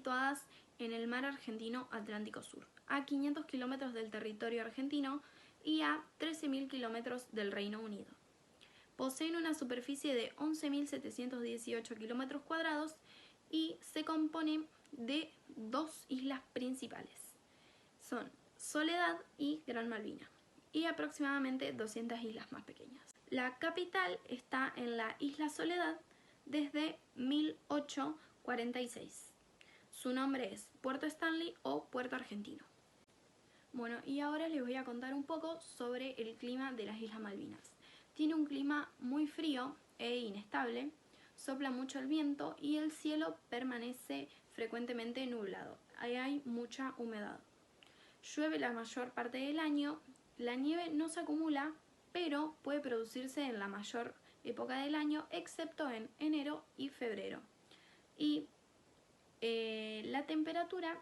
situadas en el mar argentino Atlántico Sur, a 500 kilómetros del territorio argentino y a 13.000 kilómetros del Reino Unido. Poseen una superficie de 11.718 kilómetros cuadrados y se componen de dos islas principales. Son Soledad y Gran Malvina, y aproximadamente 200 islas más pequeñas. La capital está en la isla Soledad desde 1846. Su nombre es Puerto Stanley o Puerto Argentino. Bueno, y ahora les voy a contar un poco sobre el clima de las Islas Malvinas. Tiene un clima muy frío e inestable, sopla mucho el viento y el cielo permanece frecuentemente nublado. Ahí hay mucha humedad. Llueve la mayor parte del año, la nieve no se acumula, pero puede producirse en la mayor época del año, excepto en enero y febrero. Y la temperatura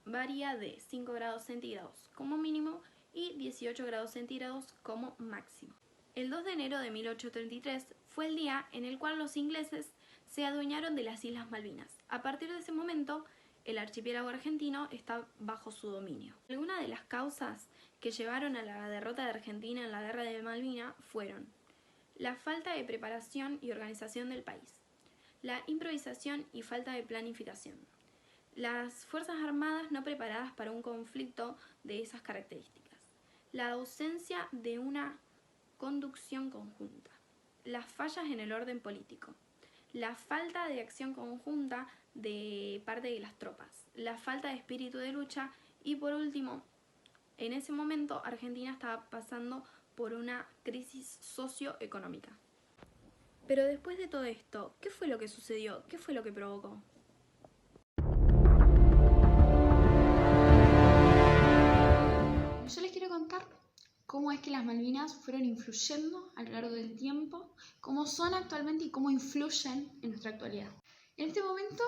varía de 5 grados centígrados como mínimo y 18 grados centígrados como máximo. El 2 de enero de 1833 fue el día en el cual los ingleses se adueñaron de las Islas Malvinas. A partir de ese momento, el archipiélago argentino está bajo su dominio. Algunas de las causas que llevaron a la derrota de Argentina en la Guerra de Malvinas fueron la falta de preparación y organización del país, la improvisación y falta de planificación, las Fuerzas Armadas no preparadas para un conflicto de esas características, la ausencia de una conducción conjunta, las fallas en el orden político, la falta de acción conjunta de parte de las tropas, la falta de espíritu de lucha y, por último, en ese momento Argentina estaba pasando por una crisis socioeconómica. Pero después de todo esto, ¿qué fue lo que sucedió? ¿Qué fue lo que provocó? Yo les quiero contar cómo es que las Malvinas fueron influyendo a lo largo del tiempo, cómo son actualmente y cómo influyen en nuestra actualidad. En este momento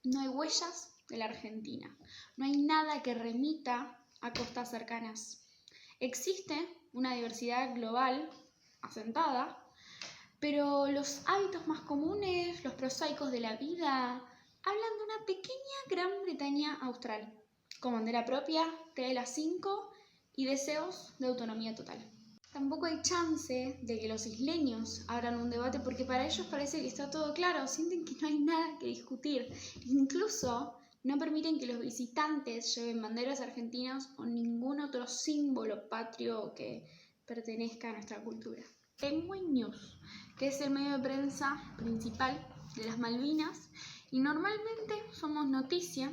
no hay huellas de la Argentina, no hay nada que remita a costas cercanas. Existe una diversidad global asentada, pero los hábitos más comunes, los prosaicos de la vida, hablan de una pequeña Gran Bretaña austral, con bandera propia, tela 5 y deseos de autonomía total. Tampoco hay chance de que los isleños abran un debate porque para ellos parece que está todo claro, sienten que no hay nada que discutir. Incluso no permiten que los visitantes lleven banderas argentinas o ningún otro símbolo patrio que pertenezca a nuestra cultura. Penguin News, que es el medio de prensa principal de las Malvinas, y normalmente somos noticia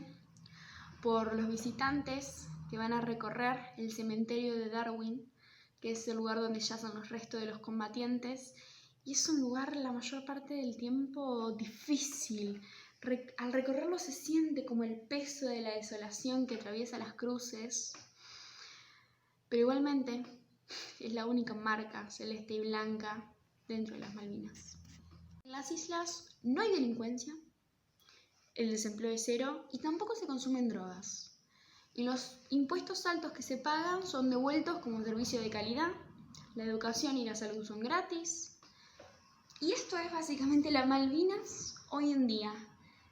por los visitantes que van a recorrer el cementerio de Darwin, que es el lugar donde yacen los restos de los combatientes, y es un lugar la mayor parte del tiempo difícil. Al recorrerlo se siente como el peso de la desolación que atraviesa las cruces, pero igualmente es la única marca celeste y blanca dentro de las Malvinas. En las islas no hay delincuencia, el desempleo es cero y tampoco se consumen drogas. Y los impuestos altos que se pagan son devueltos como servicio de calidad, la educación y la salud son gratis. Y esto es básicamente las Malvinas hoy en día.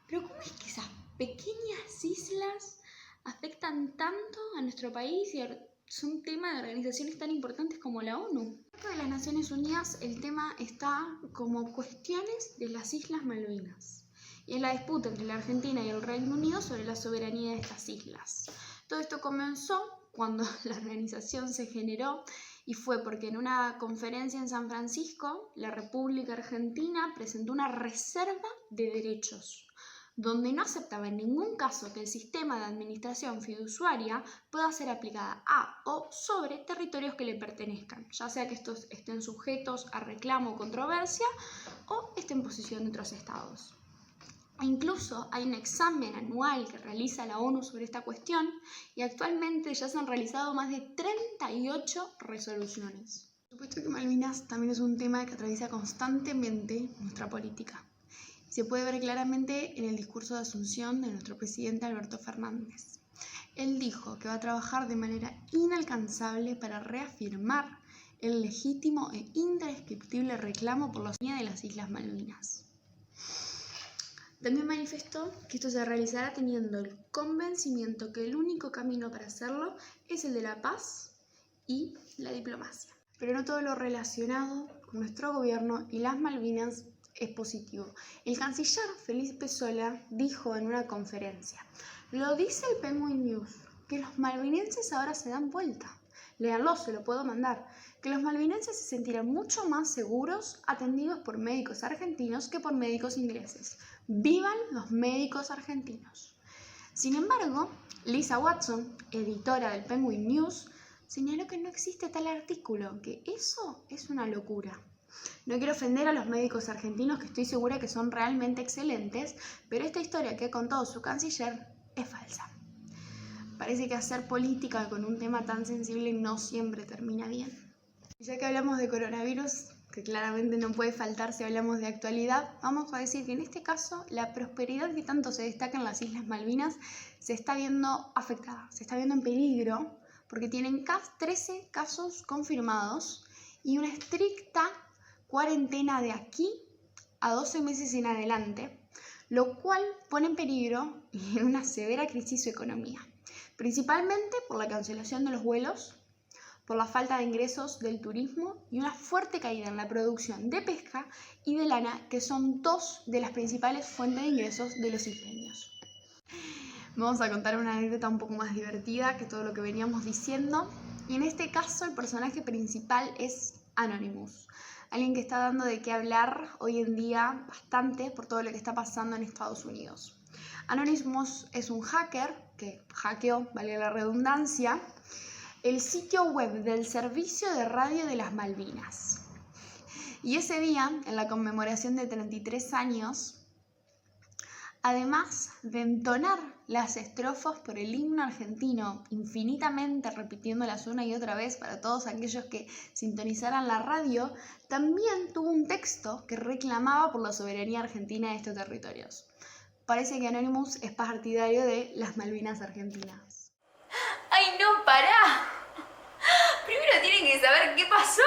Pero ¿cómo es que esas pequeñas islas afectan tanto a nuestro país y son tema de organizaciones tan importantes como la ONU? Dentro de las Naciones Unidas el tema está como cuestiones de las Islas Malvinas y en la disputa entre la Argentina y el Reino Unido sobre la soberanía de estas islas. Todo esto comenzó cuando la organización se generó y fue porque en una conferencia en San Francisco la República Argentina presentó una reserva de derechos donde no aceptaba en ningún caso que el sistema de administración fiduciaria pueda ser aplicada a o sobre territorios que le pertenezcan, ya sea que estos estén sujetos a reclamo o controversia o estén en posesión de otros estados. Incluso hay un examen anual que realiza la ONU sobre esta cuestión y actualmente ya se han realizado más de 38 resoluciones. Por supuesto que Malvinas también es un tema que atraviesa constantemente nuestra política. Se puede ver claramente en el discurso de Asunción de nuestro presidente Alberto Fernández. Él dijo que va a trabajar de manera inalcanzable para reafirmar el legítimo e indescriptible reclamo por la soberanía de las Islas Malvinas. También manifestó que esto se realizará teniendo el convencimiento que el único camino para hacerlo es el de la paz y la diplomacia. Pero no todo lo relacionado con nuestro gobierno y las Malvinas es positivo. El canciller Felipe Solá dijo en una conferencia: lo dice el Penguin News, que los malvinenses ahora se dan vuelta. Léanlo, se lo puedo mandar. Que los malvinenses se sentirán mucho más seguros atendidos por médicos argentinos que por médicos ingleses. ¡Vivan los médicos argentinos! Sin embargo, Lisa Watson, editora del Penguin News, señaló que no existe tal artículo, que eso es una locura. No quiero ofender a los médicos argentinos, que estoy segura que son realmente excelentes, pero esta historia que ha contado su canciller es falsa. Parece que hacer política con un tema tan sensible no siempre termina bien. Ya que hablamos de coronavirus, que claramente no puede faltar si hablamos de actualidad, vamos a decir que en este caso la prosperidad que tanto se destaca en las Islas Malvinas se está viendo afectada, se está viendo en peligro, porque tienen 13 casos confirmados y una estricta cuarentena de aquí a 12 meses en adelante, lo cual pone en peligro y en una severa crisis su economía, principalmente por la cancelación de los vuelos, por la falta de ingresos del turismo y una fuerte caída en la producción de pesca y de lana, que son dos de las principales fuentes de ingresos de los isleños. Vamos a contar una anécdota un poco más divertida que todo lo que veníamos diciendo, y en este caso el personaje principal es Anonymous, alguien que está dando de qué hablar hoy en día bastante por todo lo que está pasando en Estados Unidos. Anonymous es un hacker que hackeó, vale la redundancia, el sitio web del Servicio de Radio de las Malvinas. Y ese día, en la conmemoración de 33 años, además de entonar las estrofas por el himno argentino, infinitamente repitiéndolas una y otra vez para todos aquellos que sintonizaran la radio, también tuvo un texto que reclamaba por la soberanía argentina de estos territorios. Parece que Anonymous es partidario de las Malvinas argentinas. ¡Ay, no, pará! Primero tienen que saber qué pasó.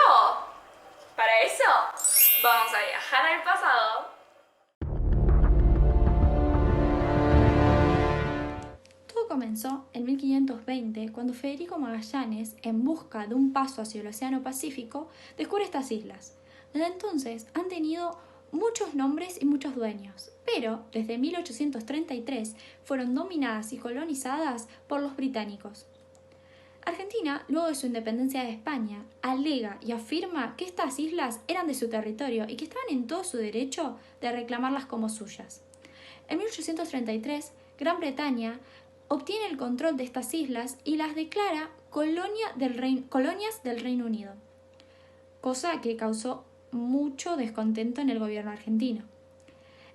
Para eso, vamos a viajar al pasado. Todo comenzó en 1520, cuando Federico Magallanes, en busca de un paso hacia el Océano Pacífico, descubre estas islas. Desde entonces han tenido muchos nombres y muchos dueños, pero desde 1833 fueron dominadas y colonizadas por los británicos. Argentina, luego de su independencia de España, alega y afirma que estas islas eran de su territorio y que estaban en todo su derecho de reclamarlas como suyas. En 1833, Gran Bretaña obtiene el control de estas islas y las declara colonias del Reino Unido, cosa que causó mucho descontento en el gobierno argentino.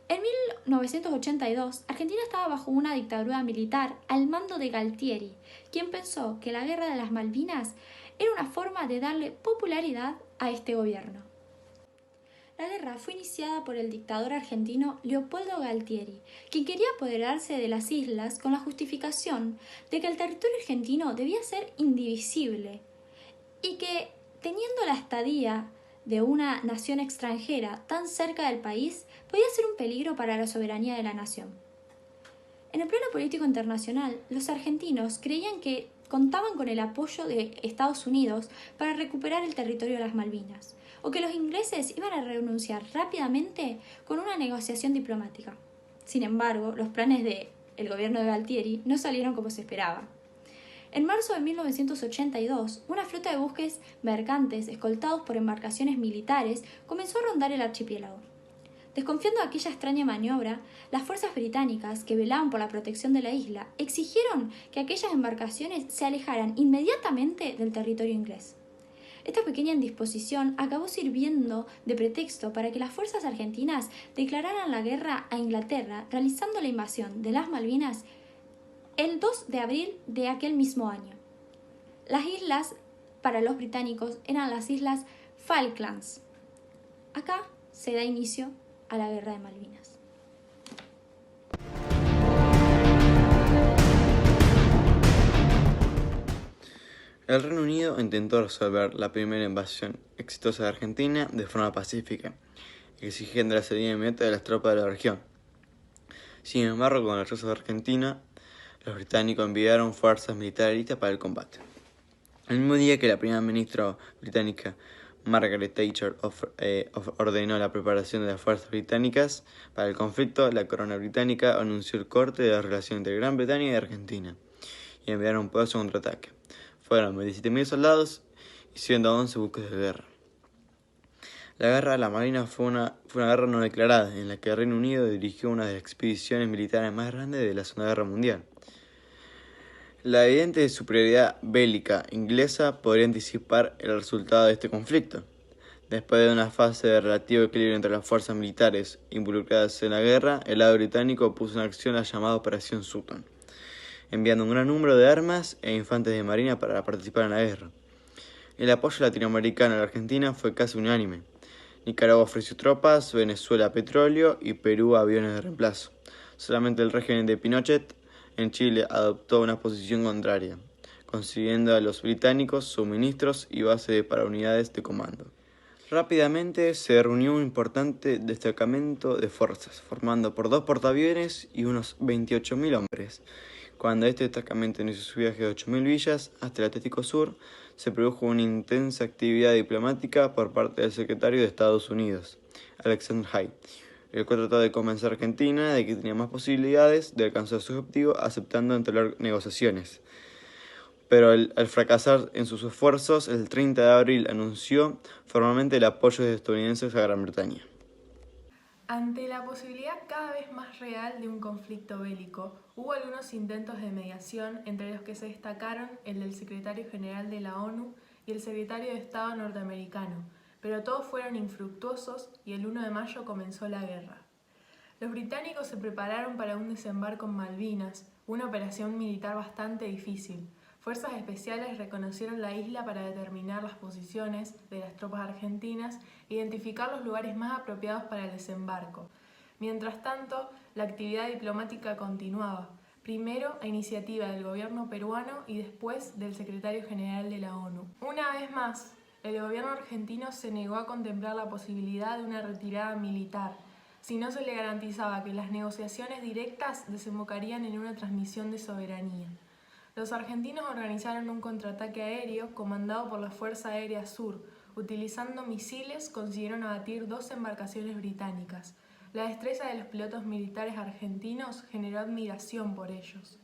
En 1982, Argentina estaba bajo una dictadura militar al mando de Galtieri, quien pensó que la Guerra de las Malvinas era una forma de darle popularidad a este gobierno. La guerra fue iniciada por el dictador argentino Leopoldo Galtieri, quien quería apoderarse de las islas con la justificación de que el territorio argentino debía ser indivisible y que, teniendo la estadía de una nación extranjera tan cerca del país, podía ser un peligro para la soberanía de la nación. En el plano político internacional, los argentinos creían que contaban con el apoyo de Estados Unidos para recuperar el territorio de las Malvinas, o que los ingleses iban a renunciar rápidamente con una negociación diplomática. Sin embargo, los planes del gobierno de Galtieri no salieron como se esperaba. En marzo de 1982, una flota de buques mercantes escoltados por embarcaciones militares comenzó a rondar el archipiélago. Desconfiando de aquella extraña maniobra, las fuerzas británicas, que velaban por la protección de la isla, exigieron que aquellas embarcaciones se alejaran inmediatamente del territorio inglés. Esta pequeña indisposición acabó sirviendo de pretexto para que las fuerzas argentinas declararan la guerra a Inglaterra, realizando la invasión de las Malvinas el 2 de abril de aquel mismo año. Las islas, para los británicos, eran las Islas Falklands. Acá se da inicio a la Guerra de Malvinas. El Reino Unido intentó resolver la primera invasión exitosa de Argentina de forma pacífica, exigiendo la salida inmediata de las tropas de la región. Sin embargo, con el regreso de Argentina, los británicos enviaron fuerzas militares listas para el combate. El mismo día que la primera ministra británica Margaret Thatcher ordenó la preparación de las fuerzas británicas para el conflicto, la corona británica anunció el corte de la relación entre Gran Bretaña y Argentina y enviaron un poderoso contraataque. Fueron 27.000 soldados y 111 buques de guerra. La guerra de la Marina fue una guerra no declarada, en la que el Reino Unido dirigió una de las expediciones militares más grandes de la Segunda Guerra Mundial. La evidente superioridad bélica inglesa podría anticipar el resultado de este conflicto. Después de una fase de relativo equilibrio entre las fuerzas militares involucradas en la guerra, el lado británico puso en acción la llamada Operación Sutton, enviando un gran número de armas e infantes de marina para participar en la guerra. El apoyo latinoamericano a la Argentina fue casi unánime. Nicaragua ofreció tropas, Venezuela petróleo y Perú aviones de reemplazo. Solamente el régimen de Pinochet en Chile adoptó una posición contraria, consiguiendo a los británicos suministros y bases para unidades de comando. Rápidamente se reunió un importante destacamento de fuerzas, formando por 2 portaaviones y unos 28.000 hombres. Cuando este destacamento inició su viaje de 8.000 millas hasta el Atlántico Sur, se produjo una intensa actividad diplomática por parte del secretario de Estados Unidos, Alexander Haig, el cual trató de convencer a Argentina de que tenía más posibilidades de alcanzar su objetivo aceptando entablar negociaciones. Pero al fracasar en sus esfuerzos, el 30 de abril anunció formalmente el apoyo de estadounidenses a Gran Bretaña. Ante la posibilidad cada vez más real de un conflicto bélico, hubo algunos intentos de mediación, entre los que se destacaron el del secretario general de la ONU y el secretario de Estado norteamericano, pero todos fueron infructuosos y el 1 de mayo comenzó la guerra. Los británicos se prepararon para un desembarco en Malvinas, una operación militar bastante difícil. Fuerzas especiales reconocieron la isla para determinar las posiciones de las tropas argentinas e identificar los lugares más apropiados para el desembarco. Mientras tanto, la actividad diplomática continuaba, primero a iniciativa del gobierno peruano y después del secretario general de la ONU. Una vez más, el gobierno argentino se negó a contemplar la posibilidad de una retirada militar, si no se le garantizaba que las negociaciones directas desembocarían en una transmisión de soberanía. Los argentinos organizaron un contraataque aéreo comandado por la Fuerza Aérea Sur. Utilizando misiles consiguieron abatir 2 embarcaciones británicas. La destreza de los pilotos militares argentinos generó admiración por ellos.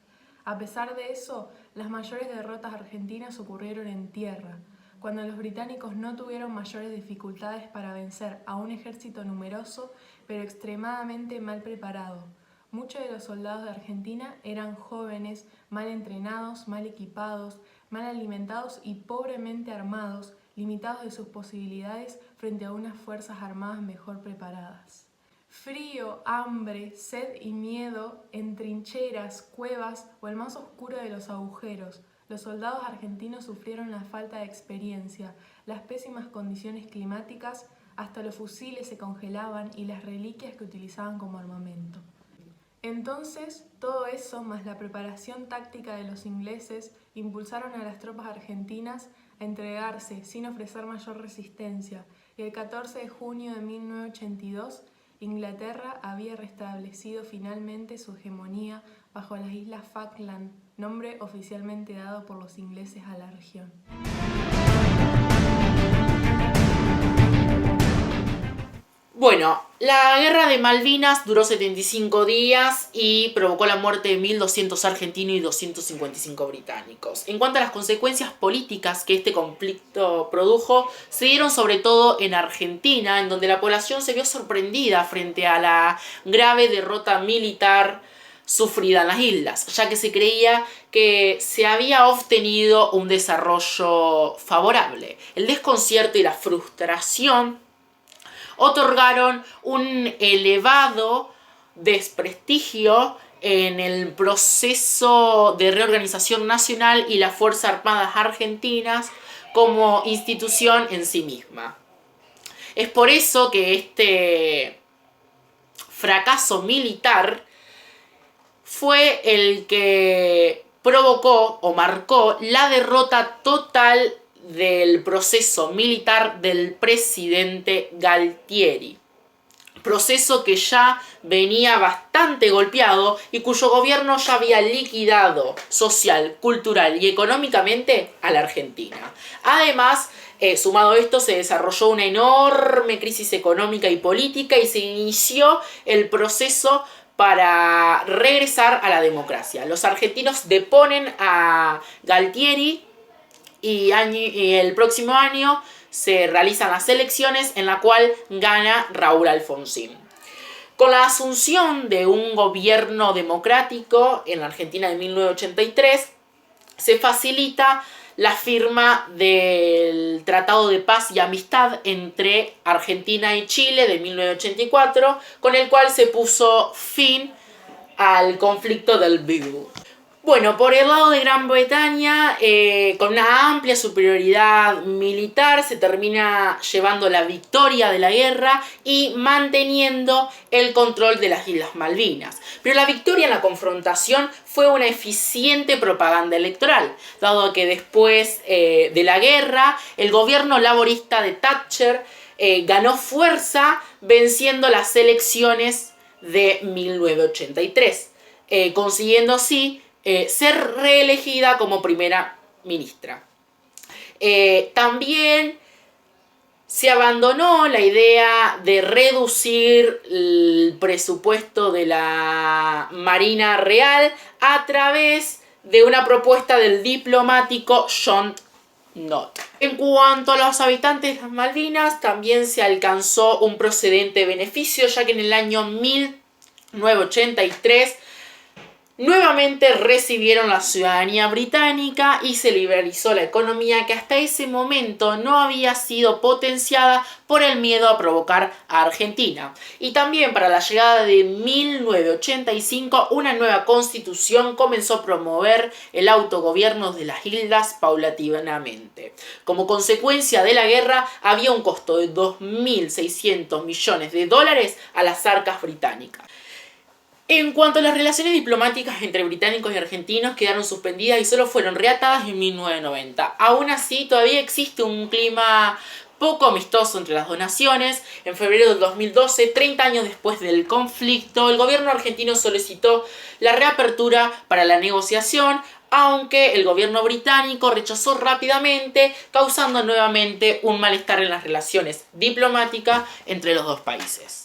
A pesar de eso, las mayores derrotas argentinas ocurrieron en tierra, cuando los británicos no tuvieron mayores dificultades para vencer a un ejército numeroso pero extremadamente mal preparado. Muchos de los soldados de Argentina eran jóvenes, mal entrenados, mal equipados, mal alimentados y pobremente armados, limitados de sus posibilidades frente a unas fuerzas armadas mejor preparadas. Frío, hambre, sed y miedo en trincheras, cuevas o el más oscuro de los agujeros. Los soldados argentinos sufrieron la falta de experiencia, las pésimas condiciones climáticas, hasta los fusiles se congelaban y las reliquias que utilizaban como armamento. Entonces, todo eso, más la preparación táctica de los ingleses, impulsaron a las tropas argentinas a entregarse sin ofrecer mayor resistencia, y el 14 de junio de 1982, Inglaterra había restablecido finalmente su hegemonía bajo las Islas Falkland, nombre oficialmente dado por los ingleses a la región. Bueno, la guerra de Malvinas duró 75 días y provocó la muerte de 1.200 argentinos y 255 británicos. En cuanto a las consecuencias políticas que este conflicto produjo, se dieron sobre todo en Argentina, en donde la población se vio sorprendida frente a la grave derrota militar sufrida en las islas, ya que se creía que se había obtenido un desarrollo favorable. El desconcierto y la frustración otorgaron un elevado desprestigio en el proceso de reorganización nacional y las Fuerzas Armadas Argentinas como institución en sí misma. Es por eso que este fracaso militar fue el que provocó o marcó la derrota total del proceso militar del presidente Galtieri. proceso que ya venía bastante golpeado y cuyo gobierno ya había liquidado social, cultural y económicamente a la Argentina. Además, sumado a esto, se desarrolló una enorme crisis económica y política y se inició el proceso para regresar a la democracia. Los argentinos deponen a Galtieri y el próximo año se realizan las elecciones en la cual gana Raúl Alfonsín. Con la asunción de un gobierno democrático en la Argentina de 1983, se facilita la firma del Tratado de Paz y Amistad entre Argentina y Chile de 1984, con el cual se puso fin al conflicto del Beagle. Bueno, por el lado de Gran Bretaña, con una amplia superioridad militar, se termina llevando la victoria de la guerra y manteniendo el control de las Islas Malvinas. Pero la victoria en la confrontación fue una eficiente propaganda electoral, dado que después de la guerra, el gobierno laborista de Thatcher ganó fuerza venciendo las elecciones de 1983, consiguiendo así ser reelegida como primera ministra. También se abandonó la idea de reducir el presupuesto de la Marina Real a través de una propuesta del diplomático John Knott. En cuanto a los habitantes de las Malvinas, también se alcanzó un procedente beneficio, ya que en el año 1983 nuevamente recibieron la ciudadanía británica y se liberalizó la economía que hasta ese momento no había sido potenciada por el miedo a provocar a Argentina. Y también para la llegada de 1985 una nueva constitución comenzó a promover el autogobierno de las islas paulatinamente. Como consecuencia de la guerra había un costo de 2.600 millones de dólares a las arcas británicas. En cuanto a las relaciones diplomáticas entre británicos y argentinos, quedaron suspendidas y solo fueron reatadas en 1990. Aún así, todavía existe un clima poco amistoso entre las dos naciones. En febrero del 2012, 30 años después del conflicto, el gobierno argentino solicitó la reapertura para la negociación, aunque el gobierno británico rechazó rápidamente, causando nuevamente un malestar en las relaciones diplomáticas entre los dos países.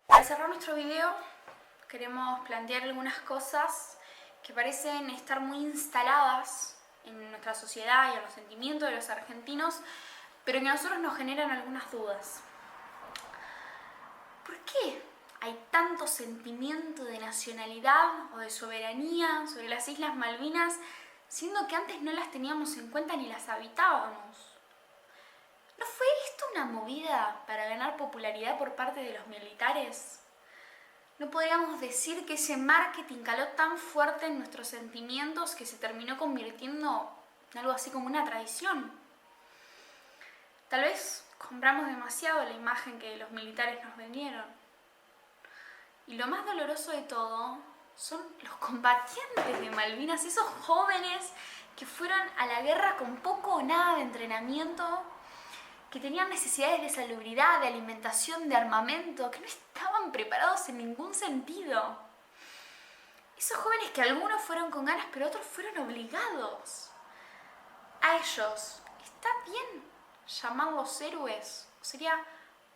Para cerrar nuestro video, queremos plantear algunas cosas que parecen estar muy instaladas en nuestra sociedad y en los sentimientos de los argentinos, pero que a nosotros nos generan algunas dudas. ¿Por qué hay tanto sentimiento de nacionalidad o de soberanía sobre las Islas Malvinas, siendo que antes no las teníamos en cuenta ni las habitábamos? ¿No fue esto una movida para ganar popularidad por parte de los militares? ¿No podríamos decir que ese marketing caló tan fuerte en nuestros sentimientos que se terminó convirtiendo en algo así como una tradición? Tal vez compramos demasiado la imagen que los militares nos vendieron. Y lo más doloroso de todo son los combatientes de Malvinas, esos jóvenes que fueron a la guerra con poco o nada de entrenamiento, que tenían necesidades de salubridad, de alimentación, de armamento, que no estaban preparados en ningún sentido. Esos jóvenes que algunos fueron con ganas, pero otros fueron obligados. A ellos, ¿está bien llamarlos héroes? ¿O sería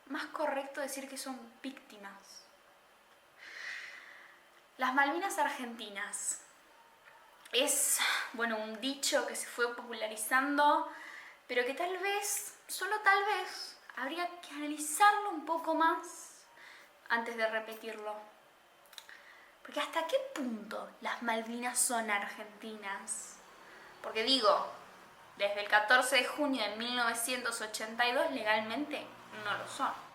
más correcto decir que son víctimas? Las Malvinas argentinas es, un dicho que se fue popularizando, pero que tal vez, solo tal vez, habría que analizarlo un poco más antes de repetirlo. Porque ¿hasta qué punto las Malvinas son argentinas? Porque digo, desde el 14 de junio de 1982 legalmente no lo son.